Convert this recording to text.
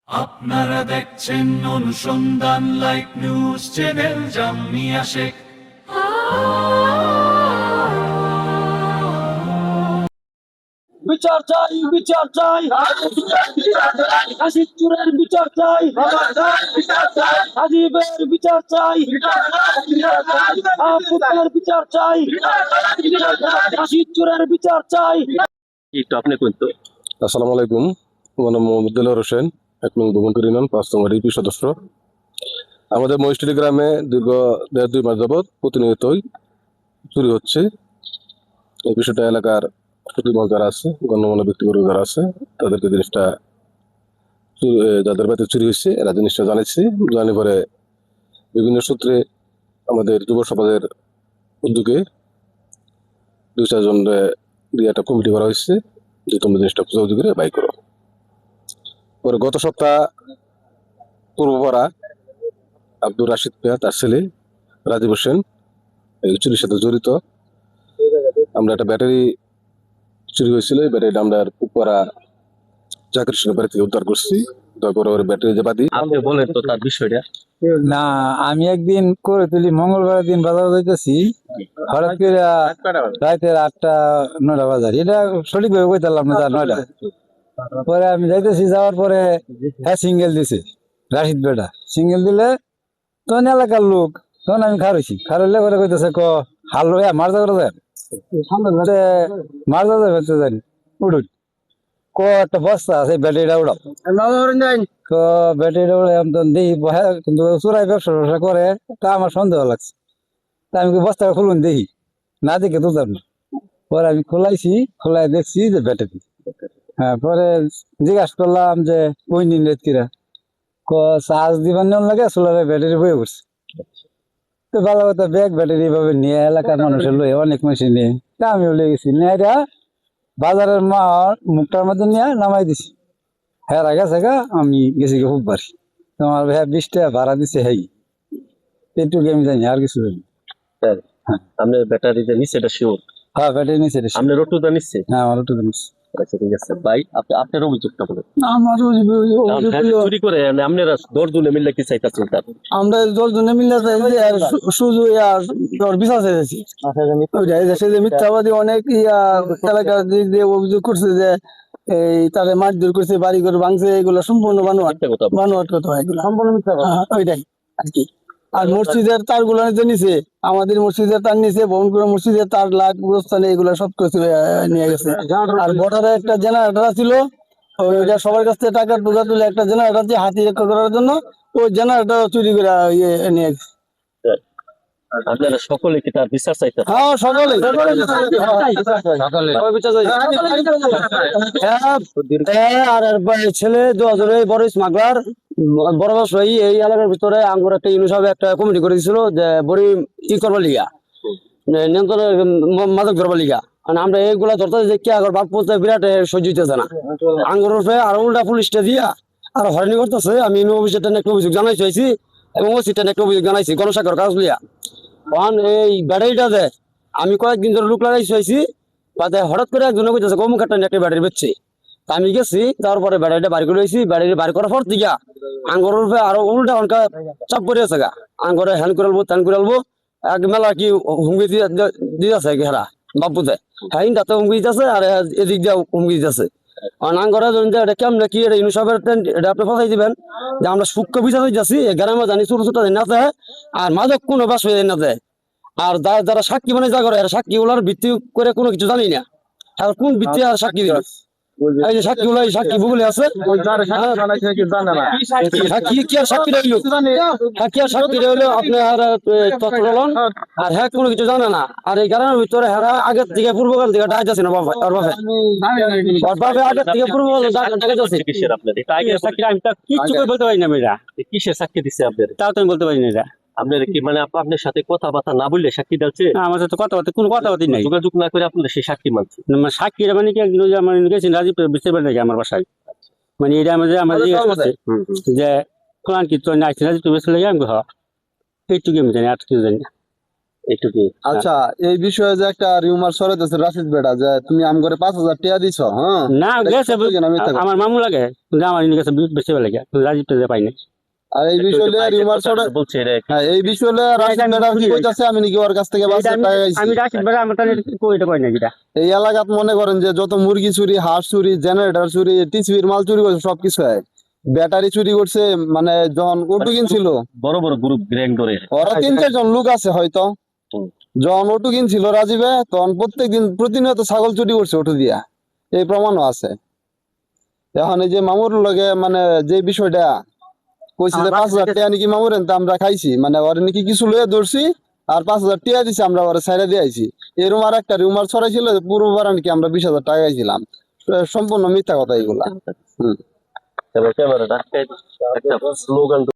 আপনারা দেখছেন অনুসন্ধান live news channel Jamia Sheikh. বিচার চাই, বিচার চাই, হাসির চুরের বিচার চাই, হাজিবের বিচার চাই, আপুদের বিচার চাই, হাসির চুরের বিচার চাই। একটু আপনি কিন্তু আসসালামু আলাইকুম। আমার নাম মোহাম্মদ দেলোয়ার হোসেন, 1 নং ভবনপুর ইউনিয়ন 5 নম্বর ইউপি সদস্য। আমাদের মহিষটুলি গ্রামে দীর্ঘ 1.5-2 মাস যাবৎ প্রতিনিয়তই চুরি হচ্ছে। এই বিষয়টা এলাকার প্রতিবন্ধ যারা আছে, গণ্যমান্য ব্যক্তিবর্গ যারা আছে, তাদেরকে জিনিসটা যাদের বাড়িতে চুরি হয়েছে এরা জিনিসটা জানাচ্ছি। জানি পরে বিভিন্ন সূত্রে আমাদের যুব সমাজের উদ্যোগে 2-4 জনের দিয়ে একটা কমিটি করা হয়েছে যে তোমরা জিনিসটা খুঁজে করে বাই করো। পরে গত সপ্তাহ পূর্বপাড়া আব্দুর রাশিদ মিয়া তার ছেলে রাজীব হোসেন এই চুরির সাথে জড়িত। আমরা একটা ব্যাটারি চুরি হয়েছিল, এই ব্যাটারিটা আমরা পুকুরা জাকির হোসেনের বাড়ি থেকে উদ্ধার করছি। তারপরে ব্যাটারি যে বাদি আপনি বলেন তো তার বিষয়টা। না, আমি একদিন করে তুলি মঙ্গলবার দিন বাজার যাইতেছি, হঠাৎ করে রাতের 8টা-9টা বাজার, এটা সঠিক ভাবে কইতাম না, 9টা পরে আমি যাইতেছি, যাওয়ার পরে হ্যাঁ সিঙ্গেল দিছে রাশিদ বেটা, সিঙ্গেল দিলে তখন এলাকার লোক, তখন আমি খারইছি, খারইলে পরে কইতেছে হাল মারজা করা যায়, মারজা যাবে জানি উঠুন একটা বস্তা আছে, ব্যাটারিটা উড়াও, ব্যাটারিটা উড়ে দেখি কিন্তু চোরাই ব্যবসা করে, তা আমার সন্দেহ লাগছে। তা আমি বস্তাটা খুলুন দেখি, না দেখে তুলতাম না। পরে আমি খোলাইছি, খোলাই দেখছি যে ব্যাটারি। হ্যাঁ, পরে জিজ্ঞাসা করলাম যে ওই নিন কিরা, চার্জ দিবার নিয়ম লাগে, সোলারের ব্যাটারি বয়ে পড়ছে। তো ভালো কথা, ব্যাগ ব্যাটারি ভাবে নিয়ে এলাকার মানুষের লয়ে অনেক মেশিন নিয়ে, তা আমিও লেগে গেছি, নেয়া বাজারের মুখটার মধ্যে নিয়ে নামাই দিছি। হ্যাঁ গেছে গা, আমি গেছি খুব বাড়ি, তোমার ভাইয়া 20 টাকা ভাড়া দিছে, হ্যাঁ এটুকু আমি জানি, আর কিছু জানি। আপনার ব্যাটারি যে নিচ্ছে এটা শিওর? হ্যাঁ, ব্যাটারি নিচে, আপনার রোটুদা নিচ্ছে? হ্যাঁ আমার ওটুকু নিচ্ছে। আচ্ছা ঠিক আছে ভাই, আপনার অভিযোগটা বলেন। আমার চুরি করে আপনারা 10 জনে মিলে কি চাইতেছেন? তার আমরা 10 জনে মিলে সুযোগ বিচার চাইছি। যে মিথ্যাবাদী অনেক এলাকার দিক দিয়ে অভিযোগ করছে যে এই তারা মারধর করছে, বাড়ি ঘর ভাঙছে, এগুলো সম্পূর্ণ বানোয়াট কথা, এগুলো সম্পূর্ণ মিথ্যা কথা। ওইটাই আর কি। আর মসজিদের তার গুলো নিচে, আমাদের মসজিদের তার নিচে, ভবনপুরা মসজিদের তার লাখ গোরস্থানে এগুলো সব কিছু নিয়ে গেছে। আর বর্ডারে একটা জেনারেটর ছিল, ওইটা সবার কাছ থেকে টাকা টোকা তুলে একটা জেনারেটর দিয়ে হাতি রক্ষা করার জন্য ওই জেনারেটর চুরি করে নিয়ে গেছে। আপনারা সকলে কি তার বিচার চাইতেন? হ্যাঁ, সকলে আর ছেলে 2 জনের বড় স্মাগলার, বড় ব্যবসায়ী এই এলাকার ভিতরে আঙ্গুর একটা ইউনিসেফ একটা কমিটি করে দিয়েছিল যে বড়ি ই করবার লিগা, নিয়ন্ত্রণ মাদক ধরবার লিগা। আমরা এইগুলা ধরতে দেখি আগর বাদ পড়তে বিরাট সহ্য হইতেছে না, আঙ্গুর উঠে আর উল্টা পুলিশটা দিয়া আর হয়রানি করতেছে। আমি অফিসের একটা অভিযোগ জানাইছি এবং ওসিটা একটা অভিযোগ জানাইছি গণস্বাক্ষর কাজ লিয়া। এই ব্যাটারিটা দেয় আমি কয়েকদিন ধরে লোক লাগাইছি, বাদে হঠাৎ করে একজনে কইতেছে অমুক একটা একটা ব্যাটারি বেচছে। তা আমি গেছি, তারপরে ব্যাটারিটা বাড়ি করে লইছি, ব্যাটারি বাড়ি করার পর দিকা আঙ্গরের উপরে আরো উল্টা অনকা চাপ পড়ে আছে গা, আঙ্গরে হ্যান্ড করে আলবো ত্যান করে আলবো, এক মেলা কি হুমকি দিয়ে আছে ঘেরা বাপুতে, হ্যাঁ তাতে হুমকি দিতেছে আর এদিক দিয়ে হুমকি দিতেছে। আঙ্গরে এটা কেমন কি এটা ইউনিসেফের এটা আপনি ফসাই দিবেন যে আমরা সূক্ষ্ম বিচার যাচ্ছি গ্রামে জানি ছোট ছোট না দেয় আর মাদক কোনো বাস হয়ে না দেয়। আর যারা সাক্ষী মানে যা করে সাক্ষী গুলার ভিত্তি করে কোনো কিছু জানি না, আর কোন ভিত্তি আর সাক্ষী দিল এই যে সাক্ষী গুলো সাক্ষী ভূগোলে আছে, কি আর সাক্ষী রইল, কি আর সাক্ষী রইল আপনার তথ্য আর হ্যাঁ কোনো কিছু জানে না। আর এই গ্রামের ভিতরে হ্যাঁ আগের থেকে পূর্বকাল থেকে ডাক যাচ্ছে না বাবা, আর বাবা আগের থেকে পূর্বকাল ডাক যাচ্ছে। কিসের আপনার এটা আগে সাক্ষী? আমি তো কিছু বলতে পারি না, মেয়েরা কিসের সাক্ষী দিচ্ছে আপনার? তাও তো আমি বলতে পারি না। এটা আপনার কি মানে আপনার সাথে কথাবার্তা না বললে সাক্ষী দিচ্ছে? আমার সাথে কথাবার্তা কোনো কথাবার্তা নাই, যোগাযোগ না করে আপনার সেই সাক্ষী মানছে? সাক্ষী মানে কি একদিন আমার গেছেন রাজীব বুঝতে পারি নাকি আমার বাসায়, মানে এটা আমার যে কোরআন কীর্তন আসছে রাজীব তো বেশি লাগে, আমি এইটুকু আমি জানি, আর কিছু জানি না। এইটুকু আচ্ছা, এই বিষয়ে যে একটা রিউমার ছড়াইতেছে রাশিদ বেটা যে তুমি আম করে 5,000 টাকা দিছো, হ্যাঁ? না গেছে সত্যি কিনা মিথ্যা কথা? আমার মামু লাগে কিন্তু আমার কাছে বেশি ভালো লাগে রাজীব তো পাই না আর এই বিষয়ে রিউমার ছড়া, বলছে এটা হ্যাঁ, এই বিষয়ে রাশিদ বেটা কি কইতাছে আমি নাকি ওর কাছ থেকে 5,000 টাকা আমি গাইছি। রাশিদ ভাই আমার তাহলে কইটা কই না এটা এই এলাকাত মনে করেন যে যত মুরগি চুরি, হাঁস চুরি, জেনারেটর চুরি, টিসিবির মাল চুরি করছে সবকিছু হয়। ব্যাটারি চুরি করছে, মানে যখন অটো কিনছিল বড় বড় গ্রুপ গ্যাং ধরে ওরা 3-4 জন লোক আছে হয়তো। যখন অটো কিনছিল রাজীবে তখন প্রত্যেকদিন প্রতিনিয়ত ছাগল চুরি করছে অটো দিয়া, এই প্রমাণও আছে। এখন এই যে মামুর লগে মানে যে বিষয়টা কইছে যে 5,000 টাকা নাকি মামুরেন তা আমরা খাইছি, মানে ওরে নাকি কিছু লইয়া ধরছি আর 5,000 টাকা দিছি, আমরা ওরে ছাইড়া দিয়ে আইছি। এরকম আর একটা রুমার ছড়াইছিল যে পূর্ববার নাকি আমরা 20,000 টাকা খাইছিলাম। সম্পূর্ণ মিথ্যা কথা এগুলা। ক্যামেরা রাখতে একটা স্লোগান